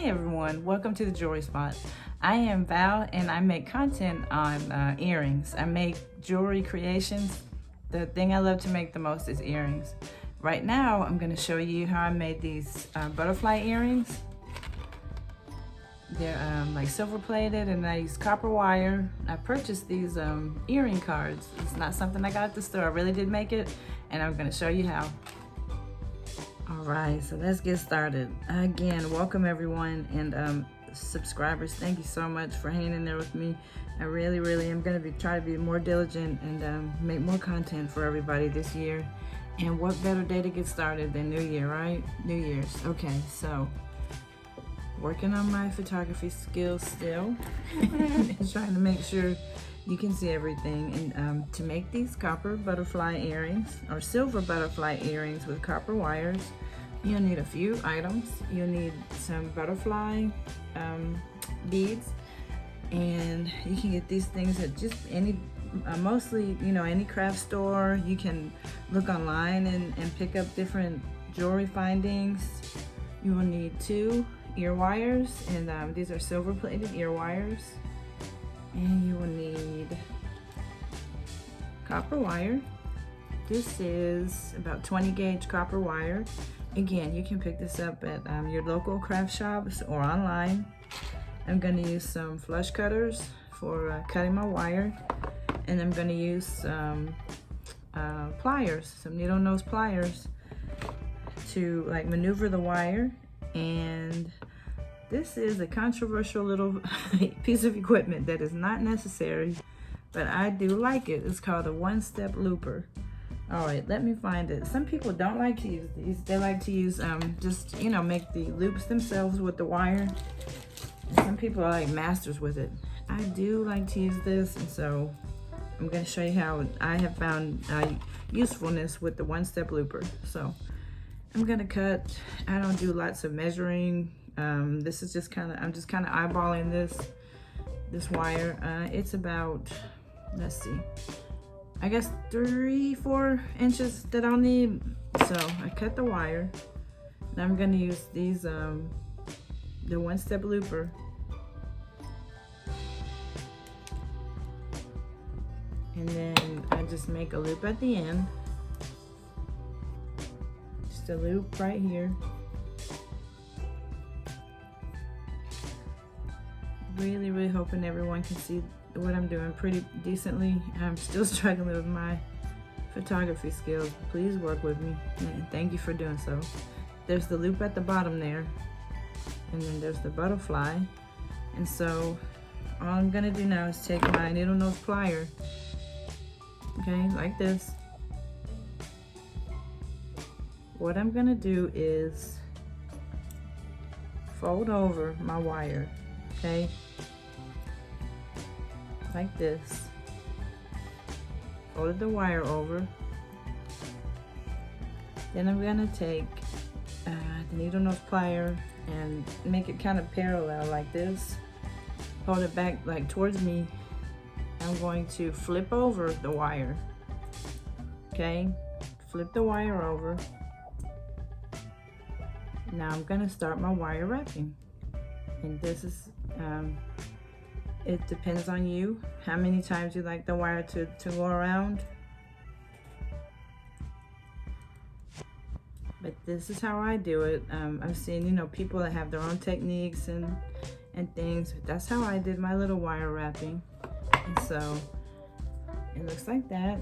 everyone, welcome to the Jewelry Spot. I am Val and I make content on earrings. I make jewelry creations. The thing I love to make the most is earrings. Right now I'm going to show you how I made these butterfly earrings. They're like silver plated and I use copper wire. I purchased these earring cards. It's not something I got at the store. I really did make it and I'm going to show you how. Alright, so let's get started. Again, welcome everyone, and subscribers, thank you so much for hanging in there with me. I really am going to try to be more diligent and make more content for everybody this year. And what better day to get started than New Year, right? New Year's. Okay, so working on my photography skills still. Trying to make sure you can see everything. And to make these copper butterfly earrings or silver butterfly earrings with copper wires, you'll need a few items. You'll need some butterfly beads, and you can get these things at just any mostly, you know, any craft store. You can look online and pick up different jewelry findings. You will need 2 ear wires, and these are silver plated ear wires. And you will need copper wire. This is about 20 gauge copper wire. Again, you can pick this up at your local craft shops or online. I'm going to use some flush cutters for cutting my wire, and I'm going to use some pliers, some needle nose pliers, to like maneuver the wire. And this is a controversial little piece of equipment that is not necessary, but I do like it. It's called a one-step looper. All right, let me find it. Some people don't like to use these. They like to use just, you know, make the loops themselves with the wire. And some people are like masters with it. I do like to use this, and so I'm going to show you how I have found usefulness with the one-step looper. So I'm going to cut. I don't do lots of measuring. This is just I'm just kind of eyeballing this wire. It's about, let's see, I guess 3-4 inches that I'll need. So I cut the wire. Now I'm going to use these the one-step looper, and then I just make a loop at the end, just a loop right here. Really hoping everyone can see what I'm doing pretty decently. I'm still struggling with my photography skills. Please work with me, and thank you for doing so. There's the loop at the bottom there, and then there's the butterfly. And so all I'm gonna do now is take my needle nose plier, okay, like this. What I'm gonna do is fold over my wire, okay, like this. Folded the wire over. Then I'm gonna take the needle nose plier and make it kind of parallel like this. Hold it back like towards me. I'm going to flip over the wire. Okay, flip the wire over. Now I'm gonna start my wire wrapping. And this is it depends on you how many times you like the wire to go around. But this is how I do it. I've seen, you know, people that have their own techniques and things. But that's how I did my little wire wrapping. And so it looks like that.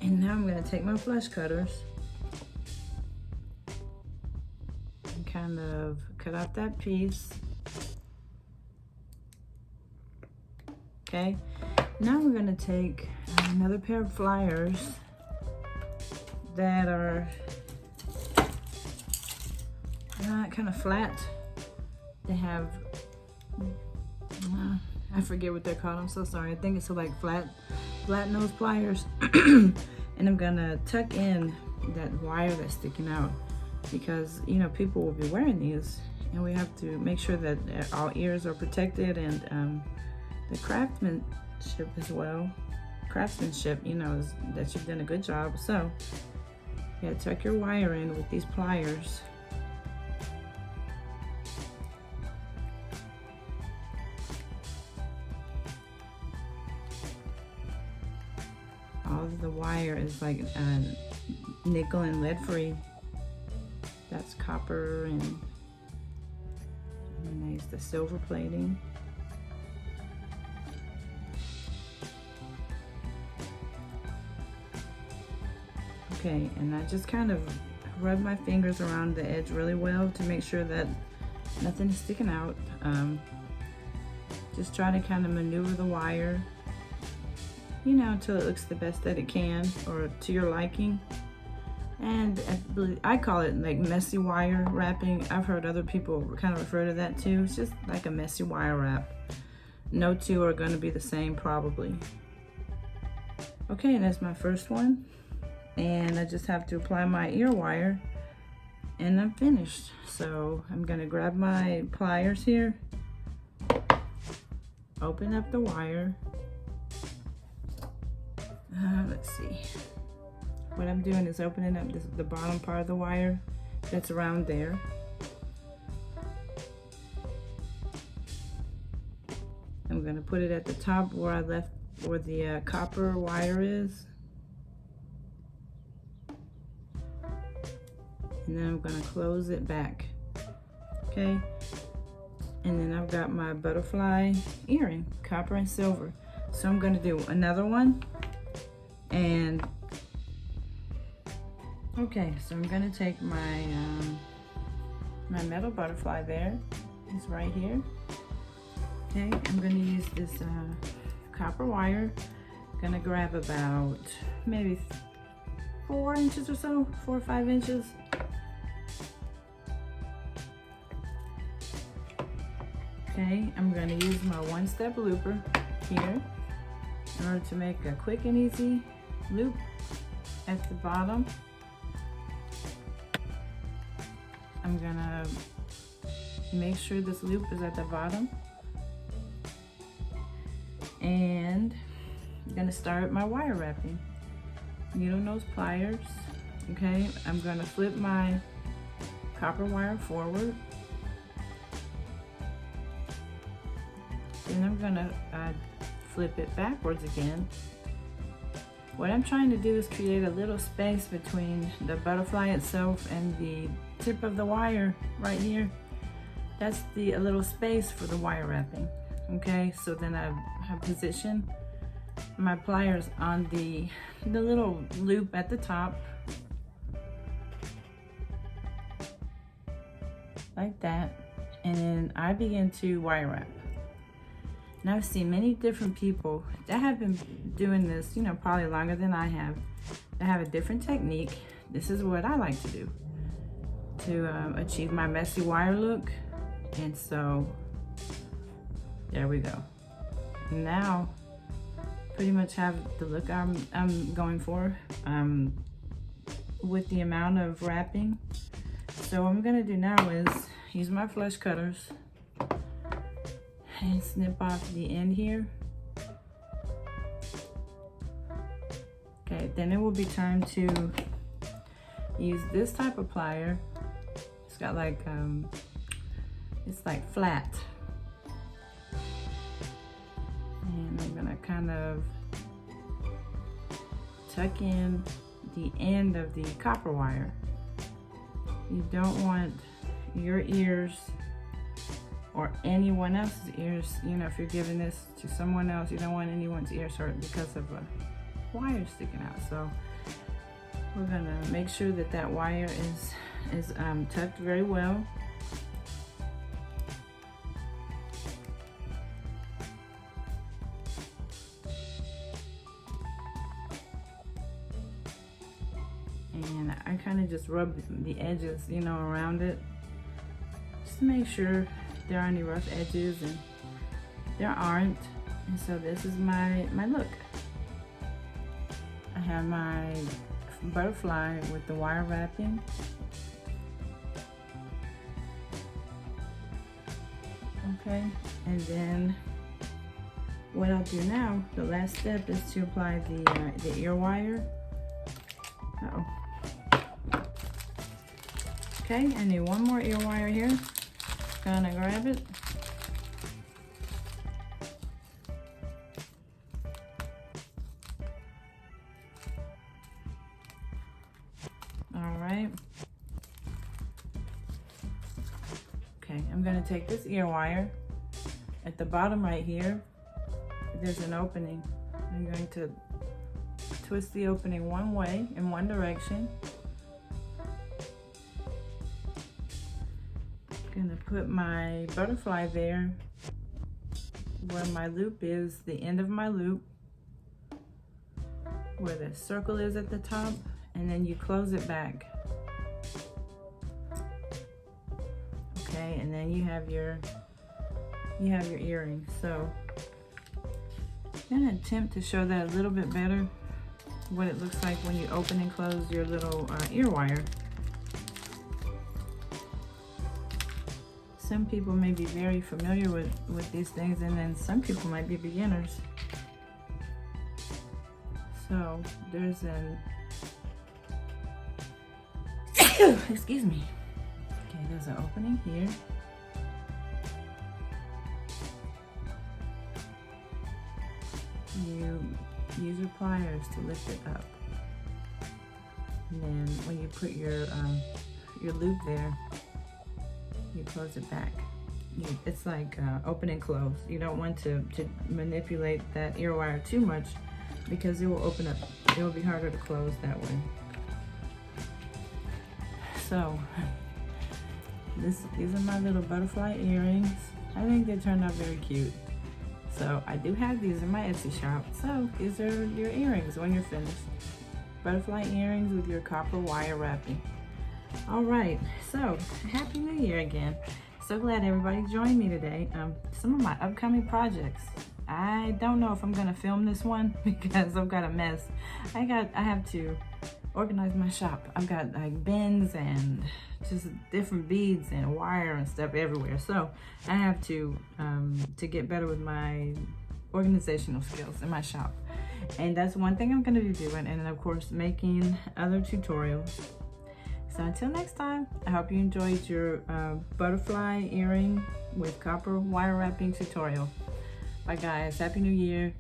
And now I'm gonna take my flush cutters and kind of cut out that piece. Okay, now we're gonna take another pair of pliers that are kind of flat. They have, I forget what they're called, I'm so sorry. I think it's like flat nose pliers. And I'm gonna tuck in that wire that's sticking out, because, you know, people will be wearing these, and we have to make sure that all ears are protected, and the craftsmanship as well. Craftsmanship, you know, is that you've done a good job. So yeah, tuck your wire in with these pliers of the wire is like nickel and lead free. That's copper, and there's the silver plating. Okay, and I just kind of rub my fingers around the edge really well to make sure that nothing is sticking out. Just try to kind of maneuver the wire, you know, until it looks the best that it can, or to your liking. And I call it like messy wire wrapping. I've heard other people kind of refer to that too. It's just like a messy wire wrap. No two are going to be the same probably. Okay, and that's my first one. And I just have to apply my ear wire and I'm finished. So I'm going to grab my pliers here, open up the wire. Let's see. What I'm doing is opening up the bottom part of the wire that's around there. I'm going to put it at the top where I left, where the copper wire is. And then I'm going to close it back. Okay. And then I've got my butterfly earring, copper and silver. So I'm going to do another one. And okay, so I'm gonna take my my metal butterfly there. It's right here. Okay, I'm gonna use this copper wire. Gonna grab about maybe 4 inches or so, 4 or 5 inches. Okay, I'm gonna use my one-step looper here in order to make a quick and easy loop at the bottom. I'm gonna make sure this loop is at the bottom, and I'm gonna start my wire wrapping. Needle nose pliers. Okay, I'm gonna flip my copper wire forward, then I'm gonna flip it backwards again. What I'm trying to do is create a little space between the butterfly itself and the tip of the wire right here. That's a little space for the wire wrapping. Okay, so then I have positioned my pliers on the little loop at the top, like that, and then I begin to wire wrap. And I've seen many different people that have been doing this, you know, probably longer than I have. They have a different technique. This is what I like to do to achieve my messy wire look. And so, there we go. Now, pretty much have the look I'm going for with the amount of wrapping. So what I'm gonna do now is use my flush cutters and snip off the end here. Okay, then it will be time to use this type of plier. It's got like, it's like flat. And I'm gonna kind of tuck in the end of the copper wire. You don't want your ears or anyone else's ears, you know, if you're giving this to someone else, you don't want anyone's ears hurt because of a wire sticking out. So we're gonna make sure that that wire is tucked very well. And I kind of just rub the edges, you know, around it, just to make sure there aren't any rough edges, and there aren't. And so this is my look. I have my butterfly with the wire wrapping. Okay, and then what I'll do now, the last step, is to apply the ear wire. Uh-oh. Okay, I need one more ear wire here. Gonna grab it. gonna take this ear wire. At the bottom right here, there's an opening. I'm going to twist the opening one way in one direction. Gonna put my butterfly there where my loop is, the end of my loop, where the circle is at the top, and then you close it back. Okay, and then you have your earring. So I'm gonna attempt to show that a little bit better, what it looks like when you open and close your little ear wire. Some people may be very familiar with these things, and then some people might be beginners. So there's an, excuse me. Okay, there's an opening here. You use your pliers to lift it up. And then when you put your loop there, you close it back. It's like open and close. You don't want to manipulate that ear wire too much, because it will open up. It will be harder to close that way. So these are my little butterfly earrings. I think they turned out very cute. So I do have these in my Etsy shop. So these are your earrings when you're finished. Butterfly earrings with your copper wire wrapping. All right, so Happy New Year again. So glad everybody joined me today. Some of my upcoming projects. I don't know if I'm gonna film this one because I've got a mess. I have to organize my shop. I've got like bins and just different beads and wire and stuff everywhere. So I have to get better with my organizational skills in my shop. And that's one thing I'm gonna be doing. And then of course, making other tutorials. So until next time, I hope you enjoyed your butterfly earring with copper wire wrapping tutorial. Bye guys, Happy New Year.